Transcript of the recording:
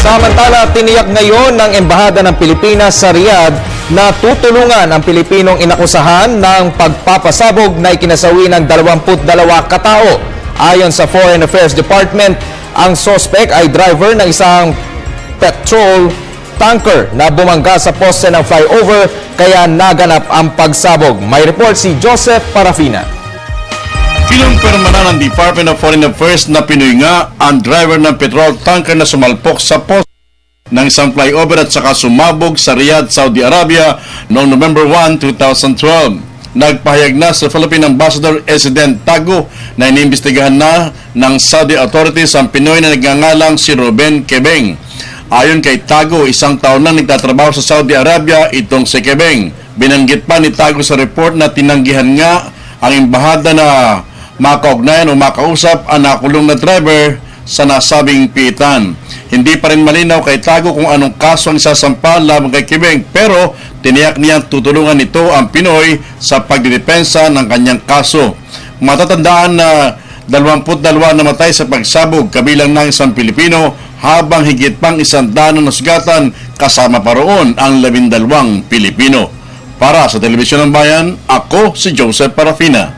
Samantala, tiniyak ngayon ng Embahada ng Pilipinas sa Riyadh na tutulungan ang Pilipinong inakusahan ng pagpapasabog na ikinasawi ng 22 katao. Ayon sa Foreign Affairs Department, ang sospek ay driver ng isang petrol tanker na bumangga sa poste ng flyover kaya naganap ang pagsabog. May report si Joseph Parafina. Kinumpirma na ng Department of Foreign Affairs na Pinoy nga ang driver ng petrol tanker na sumalpok sa poste ng isang flyover at saka sumabog sa Riyadh, Saudi Arabia noong November 1, 2012. Nagpahayag na sa Philippine Ambassador Resident Tago na iniimbestigahan na ng Saudi authorities ang Pinoy na nagngangalang si Ruben Kebeng. Ayon kay Tago, isang taon na nagtatrabaho sa Saudi Arabia itong si Kebeng. Binanggit pa ni Tago sa report na tinanggihan nga ang embahada na makaugnayan o makausap ang nakulong na driver sa nasabing piitan. Hindi pa rin malinaw kay Tago kung anong kaso ang isasampa laban kay Kebeng, pero tiniyak niyang tutulungan nito ang Pinoy sa pagdidepensa ng kanyang kaso. Matatandaan na 22 namatay sa pagsabog, kabilang ng isang Pilipino, habang higit pang 100 na nasugatan, kasama pa roon ang 12 Pilipino. Para sa Telebisyon ng Bayan, ako si Joseph Parafina.